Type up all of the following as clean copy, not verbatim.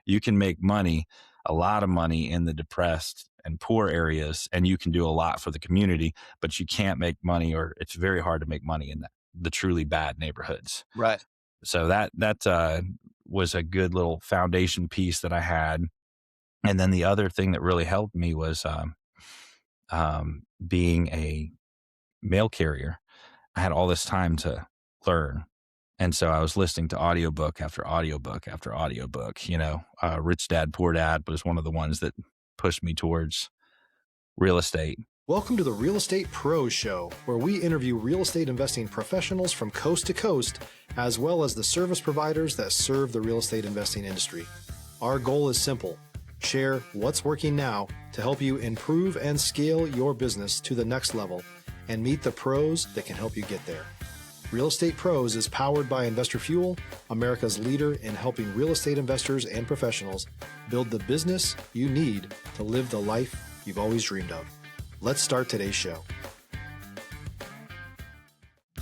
You can make money, a lot of money in the depressed and poor areas, and you can do a lot for the community, but you can't make money, or it's very hard to make money in the truly bad neighborhoods. Right. So that was a good little foundation piece that I had. And then the other thing that really helped me was being a mail carrier. I had all this time to learn. And so I was listening to audiobook after audiobook after audiobook. Rich Dad, Poor Dad was one of the ones that pushed me towards real estate. Welcome to the Real Estate Pros Show, where we interview real estate investing professionals from coast to coast, as well as the service providers that serve the real estate investing industry. Our goal is simple: share what's working now to help you improve and scale your business to the next level and meet the pros that can help you get there. Real Estate Pros is powered by Investor Fuel, America's leader in helping real estate investors and professionals build the business you need to live the life you've always dreamed of. Let's start today's show.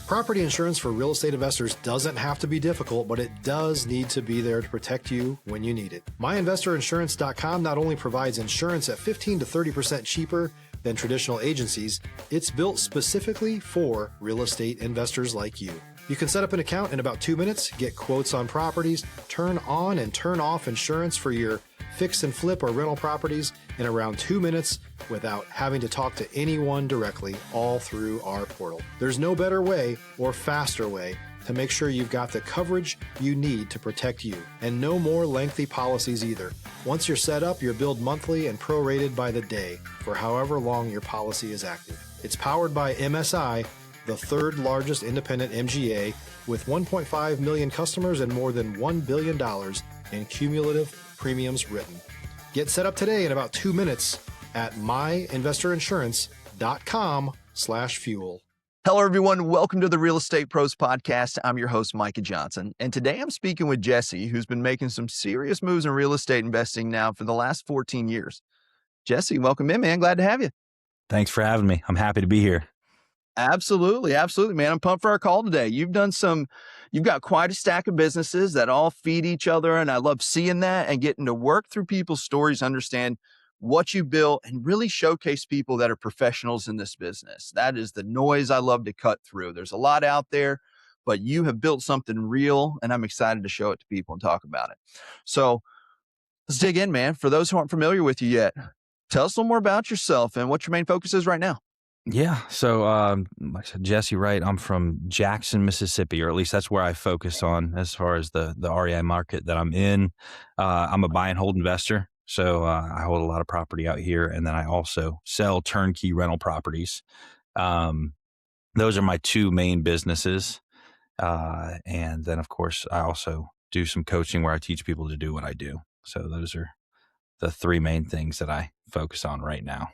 Property insurance for real estate investors doesn't have to be difficult, but it does need to be there to protect you when you need it. MyInvestorInsurance.com not only provides insurance at 15 to 30% cheaper than traditional agencies, it's built specifically for real estate investors like you. You can set up an account in about 2 minutes, get quotes on properties, turn on and turn off insurance for your fix and flip or rental properties in around 2 minutes without having to talk to anyone directly, all through our portal. There's no better way or faster way to make sure you've got the coverage you need to protect you, and no more lengthy policies either. Once you're set up, you're billed monthly and prorated by the day for however long your policy is active. It's powered by MSI, the third largest independent MGA, with 1.5 million customers and more than $1 billion in cumulative premiums written. Get set up today in about 2 minutes at myinvestorinsurance.com/fuel. Hello, everyone. Welcome to the Real Estate Pros Podcast. I'm your host, Micah Johnson. And today I'm speaking with Jesse, who's been making some serious moves in real estate investing now for the last 14 years. Jesse, welcome in, man. Glad to have you. Thanks for having me. I'm happy to be here. Absolutely. Absolutely, man. I'm pumped for our call today. You've got quite a stack of businesses that all feed each other. And I love seeing that and getting to work through people's stories, understand what you built, and really showcase people that are professionals in this business. That is the noise I love to cut through. There's a lot out there, but you have built something real, and I'm excited to show it to people and talk about it. So let's dig in, man. For those who aren't familiar with you yet, tell us a little more about yourself and what your main focus is right now. Yeah. So, like I said, Jesse Wright, I'm from Jackson, Mississippi, or at least that's where I focus on as far as the REI market that I'm in. I'm a buy and hold investor. So I hold a lot of property out here, and then I also sell turnkey rental properties. Those are my two main businesses. And then, of course, I also do some coaching where I teach people to do what I do. So those are the three main things that I focus on right now.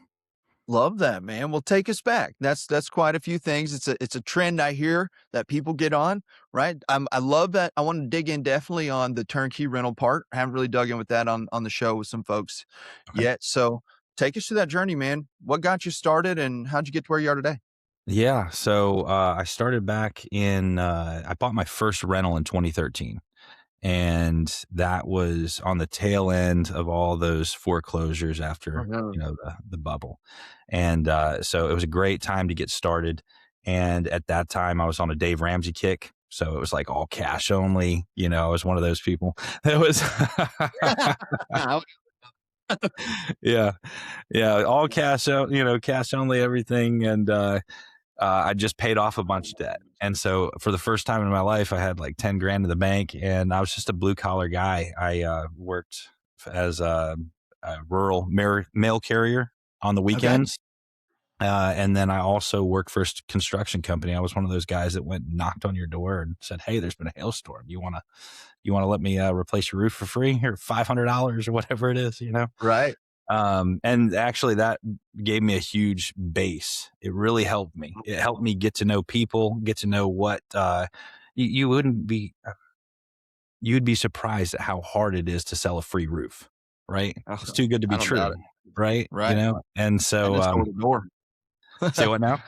Love that, man. Well, take us back. That's quite a few things. It's a trend I hear that people get on, right? I love that. I want to dig in definitely on the turnkey rental part. I haven't really dug in with that on the show with some folks yet. So take us through that journey, man. What got you started and how'd you get to where you are today? Yeah. So I started back in, I bought my first rental in 2013. And that was on the tail end of all those foreclosures after, the bubble. And so it was a great time to get started. And at that time, I was on a Dave Ramsey kick. So it was like all cash only. I was one of those people. It was, yeah, all cash out, cash only everything. And I just paid off a bunch of debt. And so for the first time in my life, I had like 10 grand in the bank, and I was just a blue collar guy. I worked as a rural mail carrier on the weekends. Okay. And then I also worked for a construction company. I was one of those guys that went and knocked on your door and said, "Hey, there's been a hailstorm. You want to let me replace your roof for free? Here, $500 or whatever it is, Right. And actually that gave me a huge base. It really helped me. It helped me get to know people, get to know what, you'd be surprised at how hard it is to sell a free roof, right? It's too good to be true, right? Right. And so, and it's door to door. Say what now?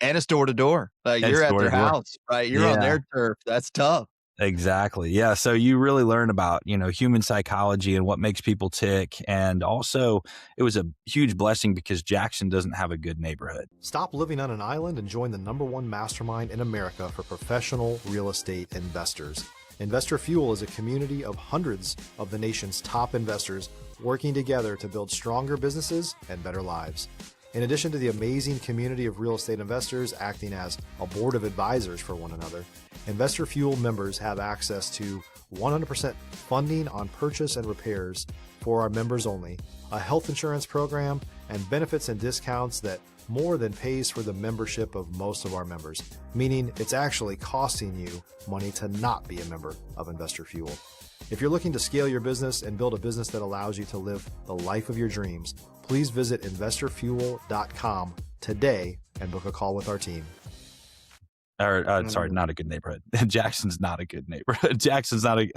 And it's door to door. Like you're at their house, right? You're on their turf. That's tough. Exactly. Yeah. So you really learn about, human psychology and what makes people tick. And also, it was a huge blessing because Jackson doesn't have a good neighborhood. Stop living on an island and join the #1 mastermind in America for professional real estate investors. Investor Fuel is a community of hundreds of the nation's top investors working together to build stronger businesses and better lives. In addition to the amazing community of real estate investors acting as a board of advisors for one another, Investor Fuel members have access to 100% funding on purchase and repairs for our members only, a health insurance program, and benefits and discounts that more than pays for the membership of most of our members, meaning it's actually costing you money to not be a member of Investor Fuel. If you're looking to scale your business and build a business that allows you to live the life of your dreams, please visit investorfuel.com today and book a call with our team. Sorry, not a good neighborhood. Jackson's not a good neighborhood. Jackson's not it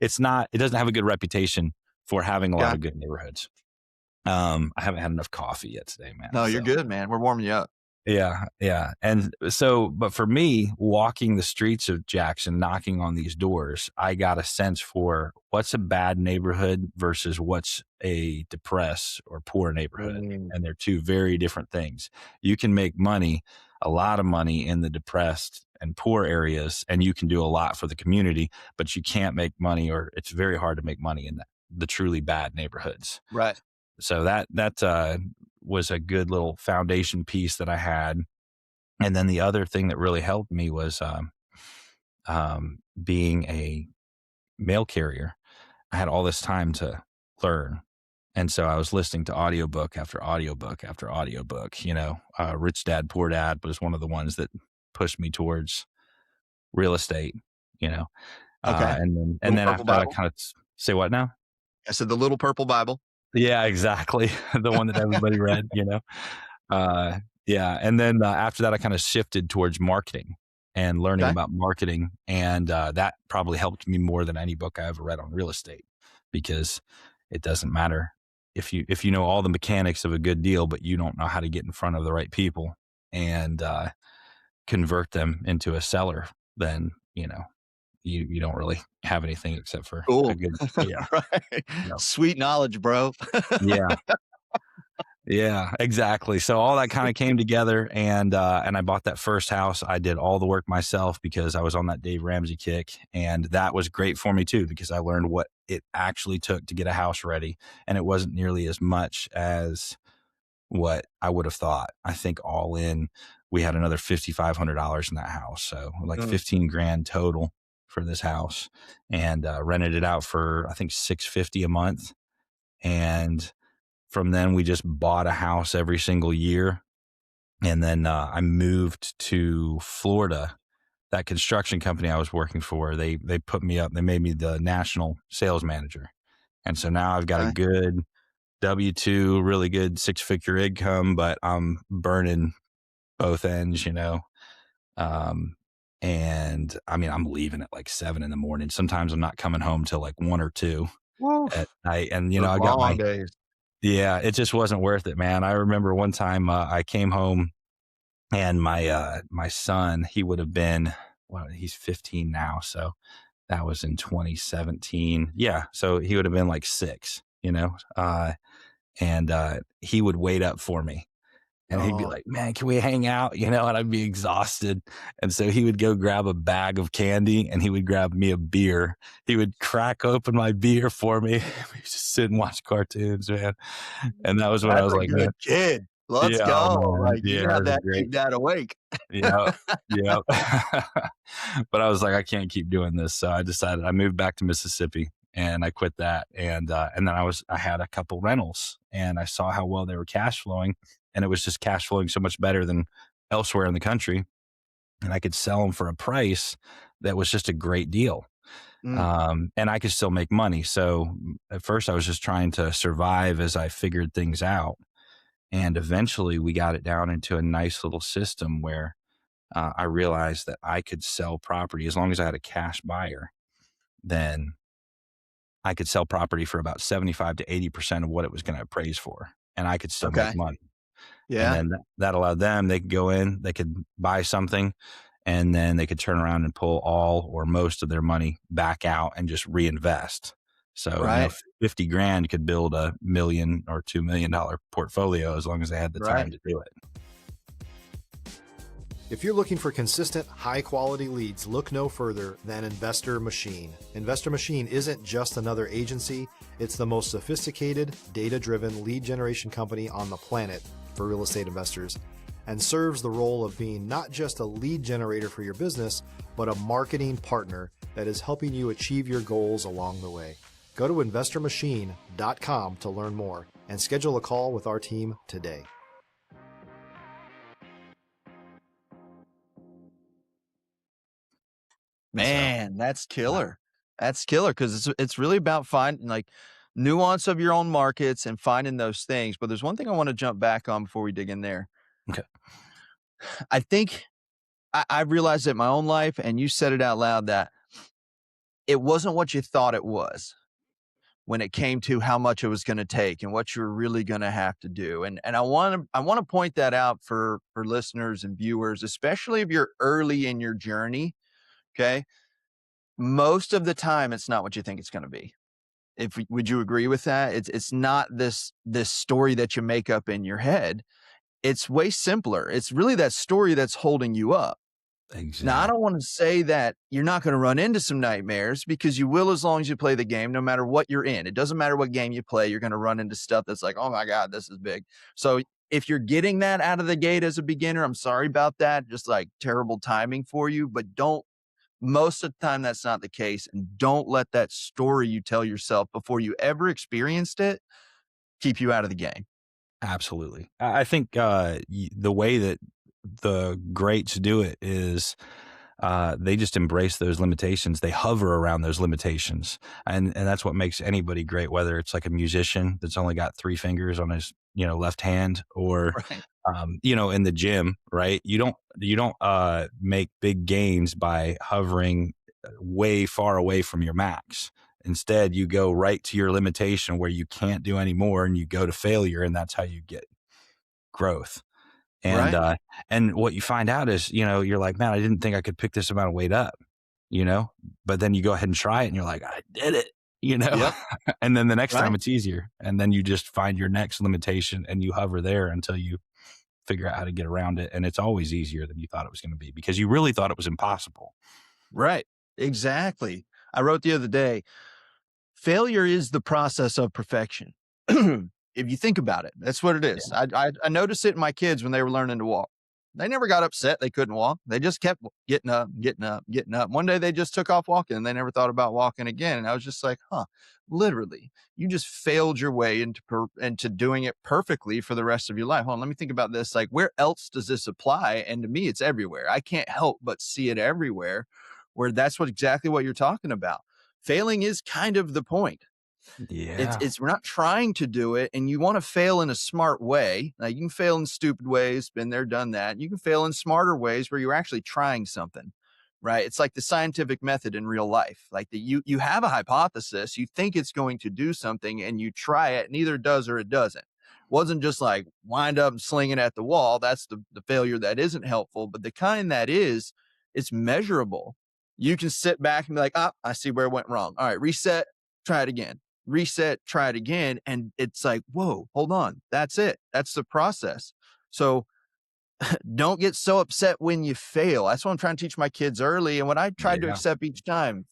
doesn't have a good reputation for having a lot of good neighborhoods. I haven't had enough coffee yet today, man. No, you're good, man. We're warming you up. Yeah. Yeah. And so, but for me, walking the streets of Jackson, knocking on these doors, I got a sense for what's a bad neighborhood versus what's a depressed or poor neighborhood. And they're two very different things. You can make money, a lot of money in the depressed and poor areas, and you can do a lot for the community, but you can't make money, or it's very hard to make money in the truly bad neighborhoods. Right. So that was a good little foundation piece that I had. And then the other thing that really helped me was being a mail carrier. I had all this time to learn. And so I was listening to audiobook after audiobook after audiobook. Rich Dad, Poor Dad was one of the ones that pushed me towards real estate, Okay. And then after that, I kind of say what now? I said the Little Purple Bible. Yeah, exactly. The one that everybody read, yeah. And then after that, I kind of shifted towards marketing and learning about marketing. And that probably helped me more than any book I ever read on real estate, because it doesn't matter if you know all the mechanics of a good deal, but you don't know how to get in front of the right people and convert them into a seller, then, you don't really have anything except for a good, right. Sweet knowledge, bro. Yeah, exactly. So all that kind of came together, and I bought that first house. I did all the work myself because I was on that Dave Ramsey kick, and that was great for me too, because I learned what it actually took to get a house ready, and it wasn't nearly as much as what I would have thought. I think all in, we had another $5,500 in that house, so like 15 grand total for this house, and rented it out for I think $650 a month. And from then we just bought a house every single year. And then I moved to Florida. That construction company I was working for, they put me up, they made me the national sales manager. And so now I've got a good W-2, really good 6-figure income, but I'm burning both ends, and I mean, I'm leaving at like 7 a.m. Sometimes I'm not coming home till like 1 or 2 at night. And, I got my days. Yeah, it just wasn't worth it, man. I remember one time I came home, and my son, he would have been, he's 15 now. So that was in 2017. Yeah. So he would have been like 6, and he would wait up for me. And he'd be like, man, can we hang out? And I'd be exhausted. And so he would go grab a bag of candy, and he would grab me a beer. He would crack open my beer for me. We just sit and watch cartoons, man. And that was when I was like, good kid. Let's go. Man. You have that keep dad awake. Yeah. But I was like, I can't keep doing this. So I decided, I moved back to Mississippi, and I quit that. And then I had a couple rentals, and I saw how well they were cash flowing. And it was just cash flowing so much better than elsewhere in the country. And I could sell them for a price that was just a great deal. And I could still make money. So at first I was just trying to survive as I figured things out. And eventually we got it down into a nice little system where I realized that I could sell property as long as I had a cash buyer. Then I could sell property for about 75 to 80% of what it was going to appraise for. And I could still make money. Yeah. And then that allowed them, they could go in, they could buy something, and then they could turn around and pull all or most of their money back out and just reinvest. So, 50 grand could build $1 million or $2 million portfolio as long as they had the time to do it. If you're looking for consistent, high-quality leads, look no further than Investor Machine. Investor Machine isn't just another agency. It's the most sophisticated, data-driven lead generation company on the planet for real estate investors, and serves the role of being not just a lead generator for your business, but a marketing partner that is helping you achieve your goals along the way. Go to investormachine.com to learn more and schedule a call with our team today. Man, that's killer. That's killer because it's really about finding like nuance of your own markets and finding those things. But there's one thing I want to jump back on before we dig in there. Okay. I think I realized it in my own life, and you said it out loud, that it wasn't what you thought it was when it came to how much it was going to take and what you're really going to have to do. And I want to point that out for listeners and viewers, especially if you're early in your journey. Okay. Most of the time, it's not what you think it's going to be. Would you agree with that? It's not this story that you make up in your head. It's way simpler. It's really that story that's holding you up. Exactly. Now, I don't want to say that you're not going to run into some nightmares, because you will as long as you play the game, no matter what you're in. It doesn't matter what game you play. You're going to run into stuff that's like, oh my God, this is big. So if you're getting that out of the gate as a beginner, I'm sorry about that. Just like terrible timing for you, but most of the time that's not the case. And don't let that story you tell yourself before you ever experienced it keep you out of the game. Absolutely. I think the way that the greats do it is they just embrace those limitations. They hover around those limitations. And that's what makes anybody great, whether it's like a musician that's only got 3 fingers on his, left hand, or, in the gym, right? You don't make big gains by hovering way far away from your max. Instead, you go right to your limitation where you can't do any more, and you go to failure, and that's how you get growth. And and what you find out is, you're like, man, I didn't think I could pick this amount of weight up, but then you go ahead and try it, and you're like, I did it, Yep. And then the next time it's easier, and then you just find your next limitation, and you hover there until you figure out how to get around it. And it's always easier than you thought it was going to be, because you really thought it was impossible. Right. Exactly. I wrote the other day, failure is the process of perfection. If you think about it, that's what it is. Yeah. I noticed it in my kids when they were learning to walk. They never got upset they couldn't walk. They just kept getting up. One day they just took off walking, and they never thought about walking again. And I was just like, literally, you just failed your way into doing it perfectly for the rest of your life. Hold on, let me think about this. Like, where else does this apply? And to me, it's everywhere. I can't help but see it everywhere, where that's exactly what you're talking about. Failing is kind of the point. Yeah. It's we're not trying to do it, and you want to fail in a smart way. Like, you can fail in stupid ways, been there, done that. You can fail in smarter ways where you're actually trying something, right? It's like the scientific method in real life. Like you have a hypothesis, you think it's going to do something, and you try it, and either it does or it doesn't. It wasn't just like wind up and sling it at the wall. That's the failure that isn't helpful, but the kind that is, it's measurable. You can sit back and be like, I see where it went wrong. All right, reset, try it again. Reset, try it again. And it's like, whoa, hold on. That's it. That's the process. So don't get so upset when you fail. That's what I'm trying to teach my kids early. And what I tried to accept each time,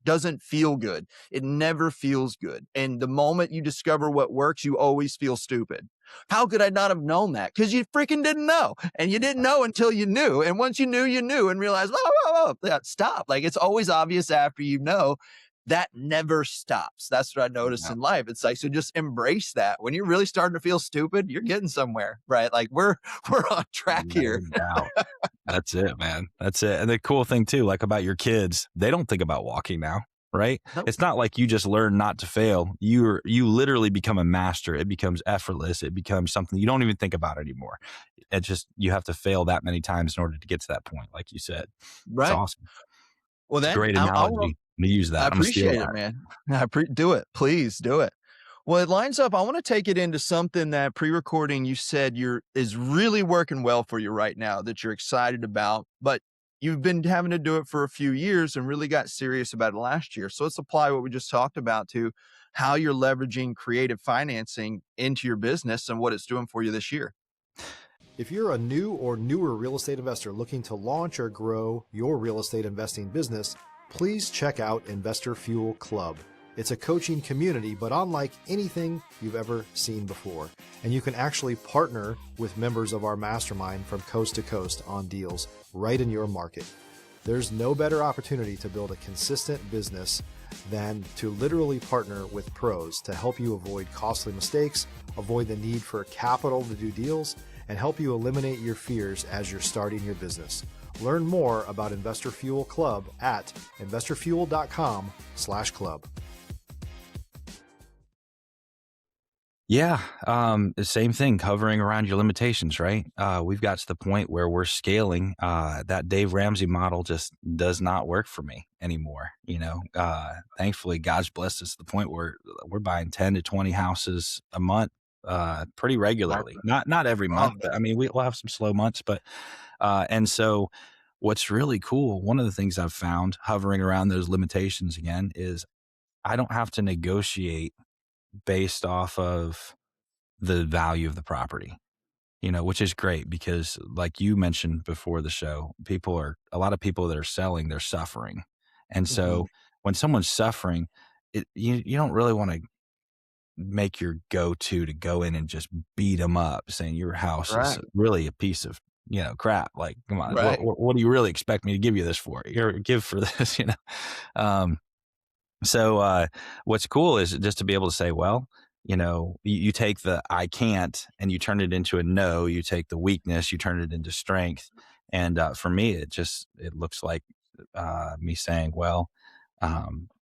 doesn't feel good. It never feels good. And the moment you discover what works, you always feel stupid. How could I not have known that? Because you freaking didn't know. And you didn't know until you knew. And once you knew and realized, stop. Like, it's always obvious after you know. That never stops. That's what I noticed in life. It's like, so just embrace that. When you're really starting to feel stupid, you're getting somewhere, right? Like, we're on track here. That's it, man. That's it. And the cool thing too, like about your kids, they don't think about walking now, right? Nope. It's not like you just learn not to fail. You literally become a master. It becomes effortless. It becomes something you don't even think about anymore. It just, you have to fail that many times in order to get to that point, like you said. Right. It's awesome. Well, then, great analogy. I'm gonna use that. I appreciate it, man. Do it. Please do it. Well, it lines up. I want to take it into something that pre-recording you said is really working well for you right now that you're excited about, but you've been having to do it for a few years and really got serious about it last year. So let's apply what we just talked about to how you're leveraging creative financing into your business and what it's doing for you this year. If you're a new or newer real estate investor looking to launch or grow your real estate investing business, please check out Investor Fuel Club. It's a coaching community, but unlike anything you've ever seen before. And you can actually partner with members of our mastermind from coast to coast on deals right in your market. There's no better opportunity to build a consistent business than to literally partner with pros to help you avoid costly mistakes, avoid the need for capital to do deals, and help you eliminate your fears as you're starting your business. Learn more about Investor Fuel Club at investorfuel.com/club. Yeah, the same thing, covering around your limitations, right? We've got to the point where we're scaling. That Dave Ramsey model just does not work for me anymore. Thankfully, God's blessed us to the point where we're buying 10 to 20 houses a month, pretty regularly. Not every month, but I mean, we'll have some slow months. But and so, what's really cool, one of the things I've found hovering around those limitations again is I don't have to negotiate based off of the value of the property, which is great because like you mentioned before the show, a lot of people that are selling, they're suffering. And so when someone's suffering, you don't really want to make your go-to to go in and just beat them up saying your house is really a piece of, crap. Like, come on, what do you really expect me to give you this for? Give for this, So what's cool is just to be able to say, well, you take the I can't and you turn it into a no. You take the weakness, you turn it into strength. And for me, it looks like me saying, well,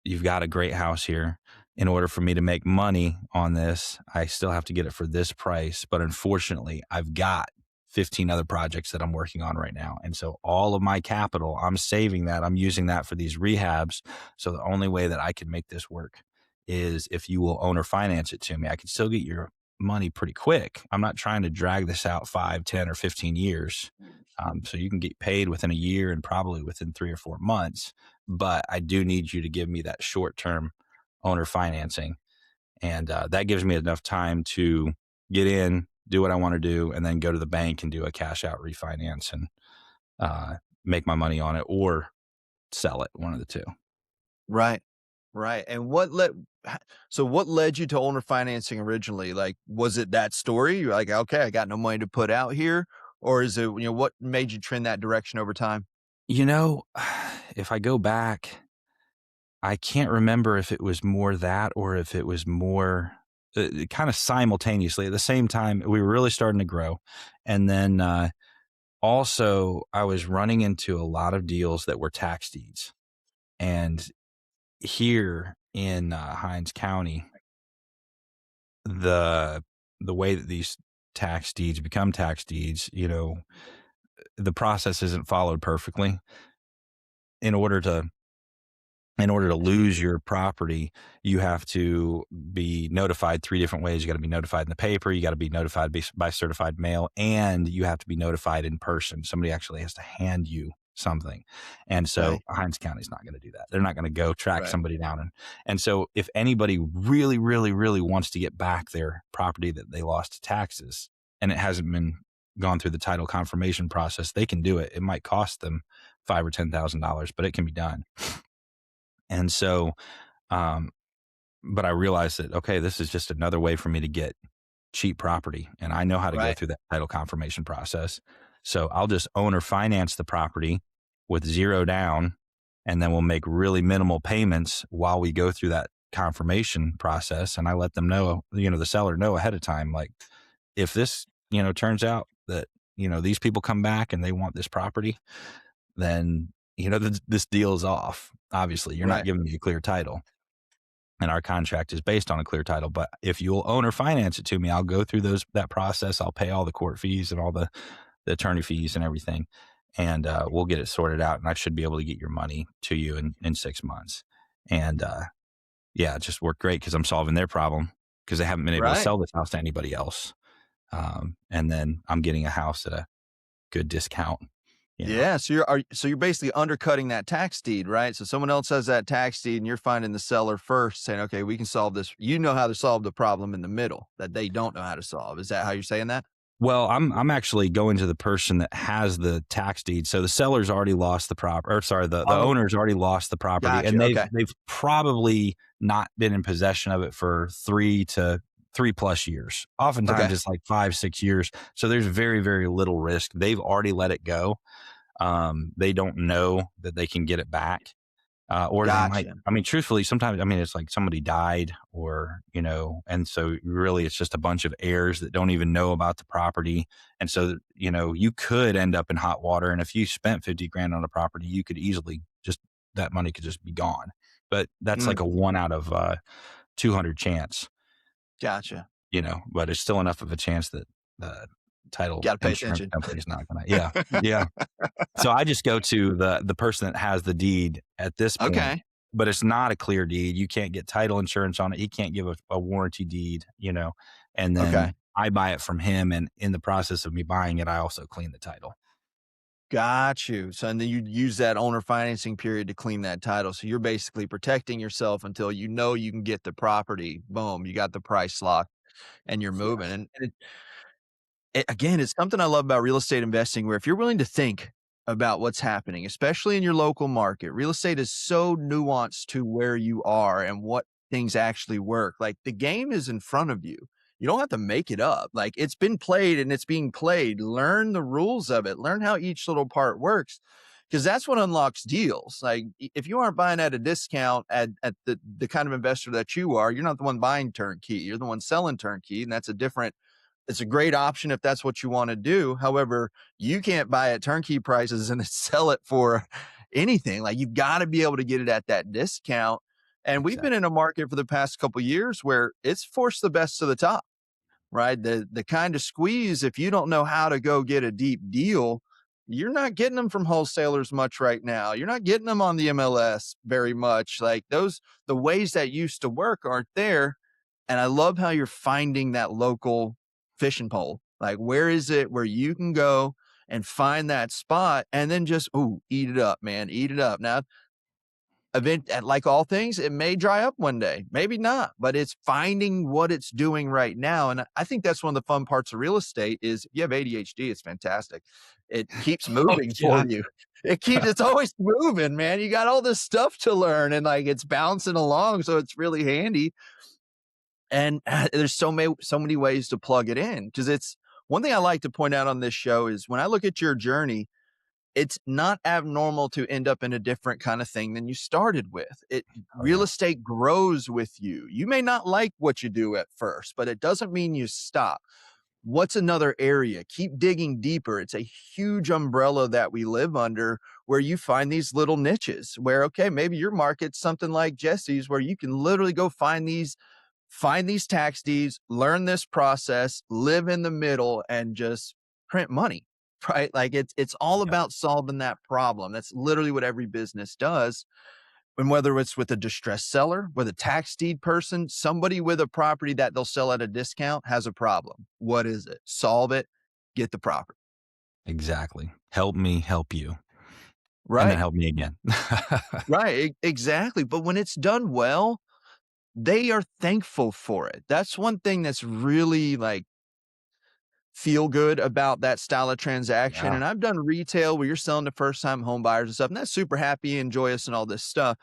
you've got a great house here. In order for me to make money on this, I still have to get it for this price. But unfortunately, I've got 15 other projects that I'm working on right now. And so all of my capital, I'm saving that. I'm using that for these rehabs. So the only way that I can make this work is if you will owner finance it to me. I can still get your money pretty quick. I'm not trying to drag this out 5, 10, or 15 years. So you can get paid within a year and probably within 3 or 4 months. But I do need you to give me that short-term owner financing. And that gives me enough time to get in, do what I want to do, and then go to the bank and do a cash out refinance and make my money on it or sell it, one of the two. Right. And what led you to owner financing originally? Like, was it that story? You're like, okay, I got no money to put out here. Or is it, what made you trend that direction over time? If I go back, I can't remember if it was more that or if it was more kind of simultaneously at the same time. We were really starting to grow. And then also I was running into a lot of deals that were tax deeds. And here in Hinds County, the way that these tax deeds become tax deeds, the process isn't followed perfectly. In order to lose your property, you have to be notified 3 different ways. You got to be notified in the paper, you got to be notified by certified mail, and you have to be notified in person. Somebody actually has to hand you something. And so Hinds County is not going to do that. They're not going to go track somebody down. And so if anybody really, really, really wants to get back their property that they lost to taxes and it hasn't been gone through the title confirmation process, they can do it. It might cost them $5,000 or $10,000, but it can be done. And so, but I realized that, okay, this is just another way for me to get cheap property. And I know how to go through that title confirmation process. So I'll just owner finance the property with 0 down, and then we'll make really minimal payments while we go through that confirmation process. And I let them know, the seller know ahead of time, like if this, turns out that, these people come back and they want this property, then, this deal is off. Obviously, you're not giving me a clear title. And our contract is based on a clear title. But if you'll owner finance it to me, I'll go through that process. I'll pay all the court fees and all the attorney fees and everything. And we'll get it sorted out. And I should be able to get your money to you in 6 months. And it just worked great because I'm solving their problem because they haven't been able to Right. sell this house to anybody else. And then I'm getting a house at a good discount. Yeah. So you're basically undercutting that tax deed, right? So someone else has that tax deed and you're finding the seller first saying, okay, we can solve this. You know how to solve the problem in the middle that they don't know how to solve. Is that how you're saying that? Well, I'm actually going to the person that has the tax deed. So the seller's already lost the property, or sorry, the Oh, owner's already lost the property, gotcha. and Okay. they've probably not been in possession of it for 3+ years. Oftentimes Okay. it's like 5-6 years. So there's very, very little risk. They've already let it go. They don't know that they can get it back. Or they might, Gotcha. I mean, truthfully, sometimes, I mean, it's like somebody died or, and so really it's just a bunch of heirs that don't even know about the property. And so, you could end up in hot water. And if you spent 50 grand on a property, you could easily that money could just be gone. But that's like a 1 out of 200 chance, Gotcha. but it's still enough of a chance that the title Got to pay insurance attention. company is not going to, yeah. So I just go to the person that has the deed at this point, Okay. but it's not a clear deed. You can't get title insurance on it. He can't give a warranty deed, and then Okay. I buy it from him. And in the process of me buying it, I also clean the title. Got you. So, and then you use that owner financing period to clean that title. So you're basically protecting yourself until you can get the property. Boom, you got the price locked and you're moving. Yes. And again, it's something I love about real estate investing, where if you're willing to think about what's happening, especially in your local market, real estate is so nuanced to where you are and what things actually work. Like, the game is in front of you. You don't have to make it up. Like, it's been played and it's being played. Learn the rules of it. Learn how each little part works, because that's what unlocks deals. Like, if you aren't buying at a discount at the kind of investor that you are, you're not the one buying Turnkey. You're the one selling Turnkey, and it's a great option if that's what you want to do. However, you can't buy at turnkey prices and sell it for anything. Like, you've got to be able to get it at that discount. And we've been Exactly. in a market for the past couple of years where it's forced the best to the top, right? The kind of squeeze, if you don't know how to go get a deep deal, you're not getting them from wholesalers much right now. You're not getting them on the MLS very much. Like, the ways that used to work aren't there. And I love how you're finding that local fishing pole. Like, where is it where you can go and find that spot and then just, eat it up, man. Eat it up. Now, like all things, it may dry up one day, maybe not, but it's finding what it's doing right now. And I think that's one of the fun parts of real estate is, if you have ADHD, it's fantastic. It keeps Oh, moving yeah. for you. It's always moving, man. You got all this stuff to learn and like it's bouncing along. So it's really handy. And there's so many ways to plug it in, because it's one thing I like to point out on this show is, when I look at your journey, it's not abnormal to end up in a different kind of thing than you started with. Oh, Real yeah. estate grows with you. You may not like what you do at first, but it doesn't mean you stop. What's another area? Keep digging deeper. It's a huge umbrella that we live under, where you find these little niches where, okay, maybe your market's something like Jesse's, where you can literally go find these tax deeds, learn this process, live in the middle, and just print money, right? Like, it's all Yeah. about solving that problem. That's literally what every business does. And whether it's with a distressed seller, with a tax deed person, somebody with a property that they'll sell at a discount has a problem. What is it? Solve it, get the property. Exactly. Help me help you. And then Right. help me again. Right. Exactly. But when it's done well, they are thankful for it. That's one thing that's really like feel good about that style of transaction. Yeah. And I've done retail where you're selling to first time home buyers and stuff, and that's super happy and joyous and all this stuff.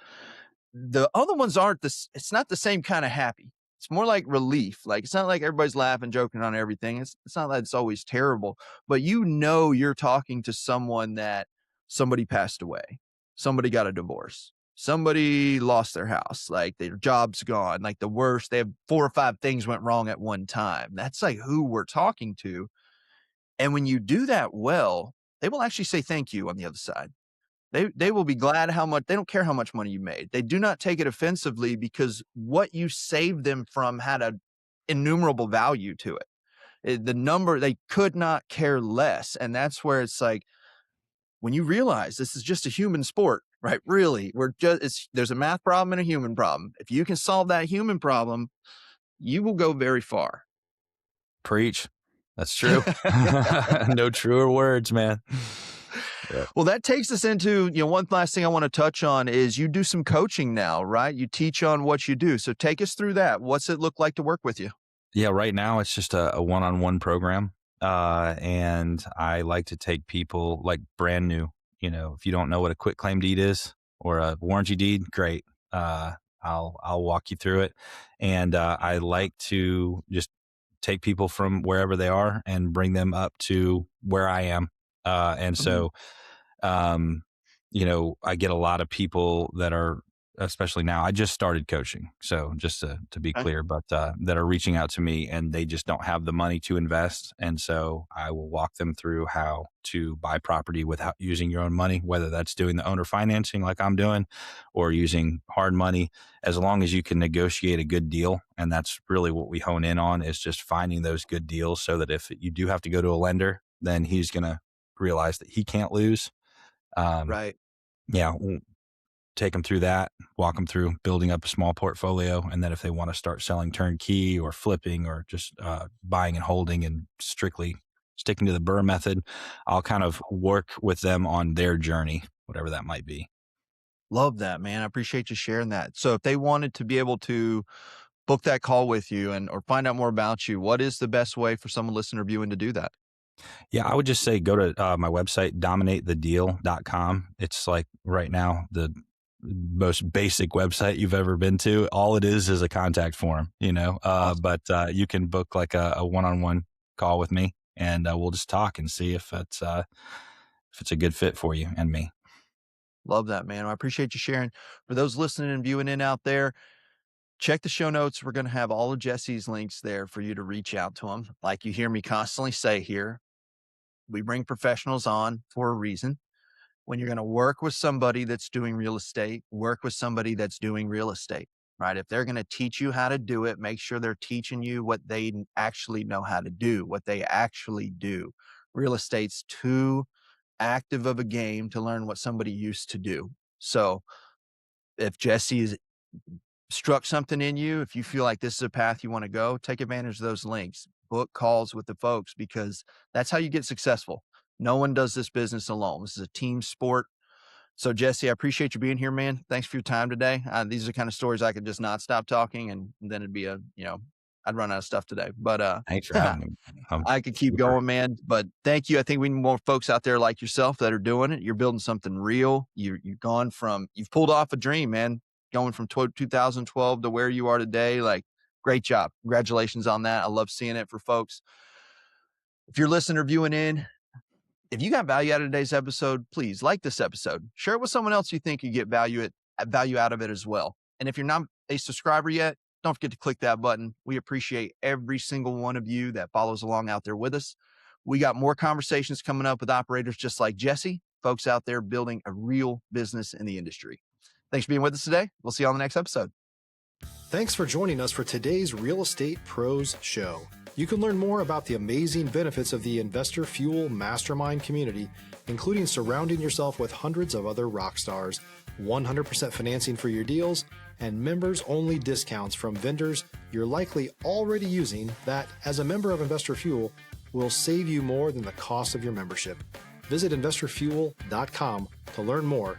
The other ones aren't this, it's not the same kind of happy. It's more like relief. Like, it's not like everybody's laughing, joking on everything. It's not that it's always terrible, but you're talking to someone that somebody passed away, somebody got a divorce, somebody lost their house, like their job's gone, like the worst. They have 4 or 5 things went wrong at one time. That's like who we're talking to. And when you do that well, they will actually say thank you on the other side. They will be glad how much, they don't care how much money you made. They do not take it offensively, because what you saved them from had an innumerable value to it. The number, they could not care less. And that's where it's like, when you realize this is just a human sport, right? Really, there's a math problem and a human problem. If you can solve that human problem, you will go very far. Preach. That's true. No truer words, man. Yeah. Well, that takes us into, one last thing I want to touch on is you do some coaching now, right? You teach on what you do. So take us through that. What's it look like to work with you? Yeah, right now it's just a one-on-one program. And I like to take people like brand new, if you don't know what a quit claim deed is or a warranty deed, great. I'll walk you through it. And I like to just take people from wherever they are and bring them up to where I am. And so, I get a lot of people that are, especially now, I just started coaching. So just to be clear, but that are reaching out to me and they just don't have the money to invest. And so I will walk them through how to buy property without using your own money, whether that's doing the owner financing like I'm doing or using hard money, as long as you can negotiate a good deal. And that's really what we hone in on, is just finding those good deals so that if you do have to go to a lender, then he's going to realize that he can't lose. Right. Yeah. Take them through that, walk them through building up a small portfolio. And then if they want to start selling turnkey or flipping or just buying and holding and strictly sticking to the BRRRR method, I'll kind of work with them on their journey, whatever that might be. Love that, man. I appreciate you sharing that. So if they wanted to be able to book that call with you or find out more about you, what is the best way for someone listening or viewing to do that? Yeah, I would just say go to my website, dominatethedeal.com. It's like right now the most basic website you've ever been to. All it is a contact form, awesome. But you can book like a one-on-one call with me and we'll just talk and see if it's a good fit for you and me. Love that, man. I appreciate you sharing. For those listening and viewing in out there, check the show notes. We're going to have all of Jesse's links there for you to reach out to him. Like you hear me constantly say here, we bring professionals on for a reason. When you're going to work with somebody that's doing real estate, work with somebody that's doing real estate, right? If they're going to teach you how to do it, make sure they're teaching you what they actually know how to do, what they actually do. Real estate's too active of a game to learn what somebody used to do. So if Jesse has struck something in you, if you feel like this is a path you want to go, take advantage of those links, book calls with the folks, because that's how you get successful. No one does this business alone. This is a team sport. So Jesse, I appreciate you being here, man. Thanks for your time today. These are the kind of stories I could just not stop talking and then it'd be I'd run out of stuff today, but thanks for having me. I could keep going, man, but thank you. I think we need more folks out there like yourself that are doing it. You're building something real. You've pulled off a dream, man, going from 2012 to where you are today. Like, great job. Congratulations on that. I love seeing it for folks. If you're listening or viewing in, if you got value out of today's episode, please like this episode. Share it with someone else you think you get value out of it as well. And if you're not a subscriber yet, don't forget to click that button. We appreciate every single one of you that follows along out there with us. We got more conversations coming up with operators just like Jesse, folks out there building a real business in the industry. Thanks for being with us today. We'll see you on the next episode. Thanks for joining us for today's Real Estate Pros Show. You can learn more about the amazing benefits of the Investor Fuel Mastermind community, including surrounding yourself with hundreds of other rock stars, 100% financing for your deals, and members-only discounts from vendors you're likely already using that, as a member of Investor Fuel, will save you more than the cost of your membership. Visit investorfuel.com to learn more.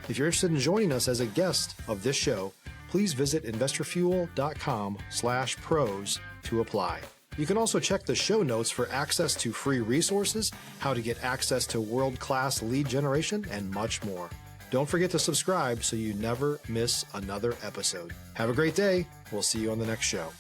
If you're interested in joining us as a guest of this show, please visit investorfuel.com/pros to apply. You can also check the show notes for access to free resources, how to get access to world-class lead generation, and much more. Don't forget to subscribe so you never miss another episode. Have a great day. We'll see you on the next show.